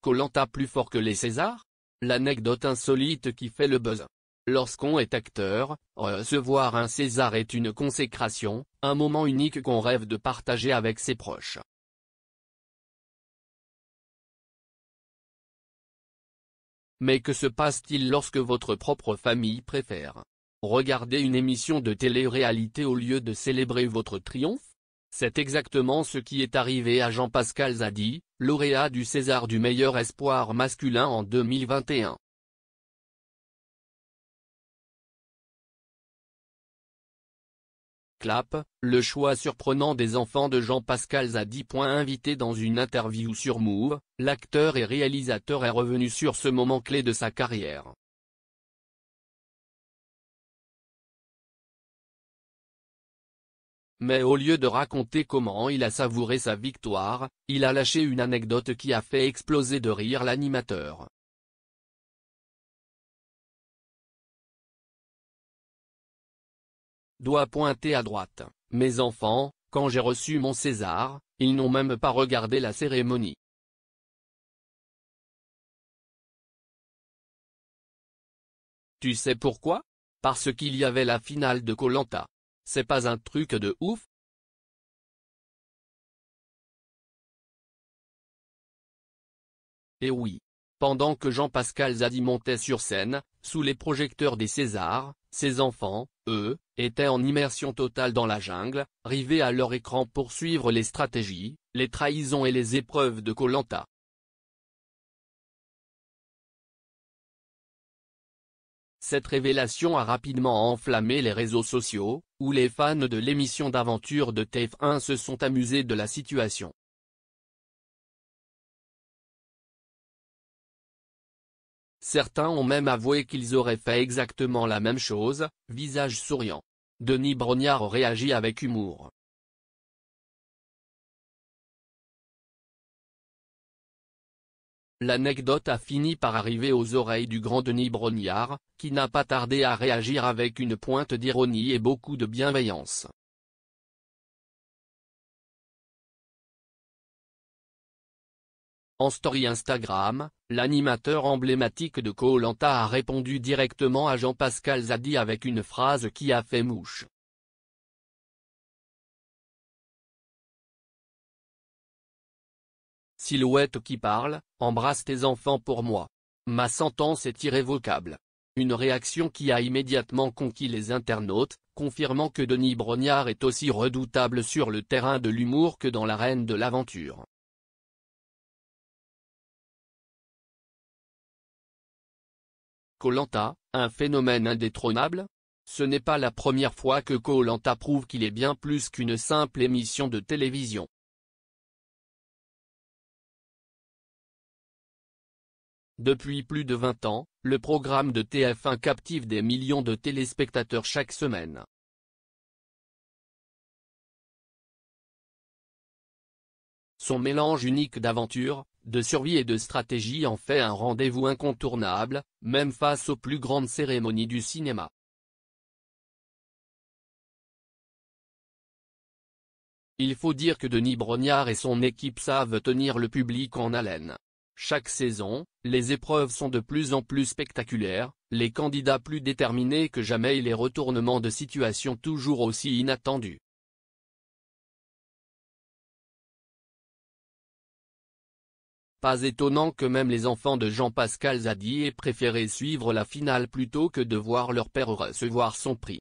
Koh Lanta plus fort que les Césars? L'anecdote insolite qui fait le buzz. Lorsqu'on est acteur, recevoir un César est une consécration, un moment unique qu'on rêve de partager avec ses proches. Mais que se passe-t-il lorsque votre propre famille préfère regarder une émission de télé-réalité au lieu de célébrer votre triomphe? C'est exactement ce qui est arrivé à Jean-Pascal Zadi, lauréat du César du meilleur espoir masculin en 2021. Clap, le choix surprenant des enfants de Jean-Pascal Zadi. Invité dans une interview sur Move, l'acteur et réalisateur est revenu sur ce moment clé de sa carrière. Mais au lieu de raconter comment il a savouré sa victoire, il a lâché une anecdote qui a fait exploser de rire l'animateur. Doigt pointé à droite, mes enfants, quand j'ai reçu mon César, ils n'ont même pas regardé la cérémonie. Tu sais pourquoi? Parce qu'il y avait la finale de Koh Lanta. C'est pas un truc de ouf? Et oui. Pendant que Jean-Pascal Zadi montait sur scène, sous les projecteurs des Césars, ses enfants, eux, étaient en immersion totale dans la jungle, rivés à leur écran pour suivre les stratégies, les trahisons et les épreuves de Koh Lanta. Cette révélation a rapidement enflammé les réseaux sociaux, où les fans de l'émission d'aventure de TF1 se sont amusés de la situation. Certains ont même avoué qu'ils auraient fait exactement la même chose, visage souriant. Denis Brognard réagit avec humour. L'anecdote a fini par arriver aux oreilles du grand Denis Brognard, qui n'a pas tardé à réagir avec une pointe d'ironie et beaucoup de bienveillance. En story Instagram, l'animateur emblématique de Koh Lanta a répondu directement à Jean-Pascal Zadi avec une phrase qui a fait mouche. Silhouette qui parle, embrasse tes enfants pour moi. Ma sentence est irrévocable. Une réaction qui a immédiatement conquis les internautes, confirmant que Denis Brognard est aussi redoutable sur le terrain de l'humour que dans l'arène de l'aventure. Koh Lanta, un phénomène indétrônable? Ce n'est pas la première fois que Koh Lanta prouve qu'il est bien plus qu'une simple émission de télévision. Depuis plus de 20 ans, le programme de TF1 captive des millions de téléspectateurs chaque semaine. Son mélange unique d'aventure, de survie et de stratégie en fait un rendez-vous incontournable, même face aux plus grandes cérémonies du cinéma. Il faut dire que Denis Brognard et son équipe savent tenir le public en haleine. Chaque saison, les épreuves sont de plus en plus spectaculaires, les candidats plus déterminés que jamais et les retournements de situation toujours aussi inattendus. Pas étonnant que même les enfants de Jean-Pascal Zadi aient préféré suivre la finale plutôt que de voir leur père recevoir son prix.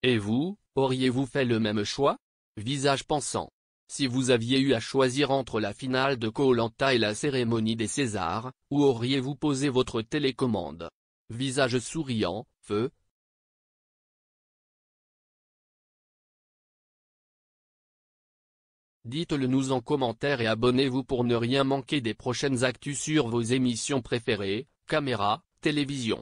Et vous, auriez-vous fait le même choix? Visage pensant. Si vous aviez eu à choisir entre la finale de Koh Lanta et la cérémonie des Césars, où auriez-vous posé votre télécommande? Visage souriant, feu. Dites-le nous en commentaire et abonnez-vous pour ne rien manquer des prochaines actus sur vos émissions préférées, caméra, télévision.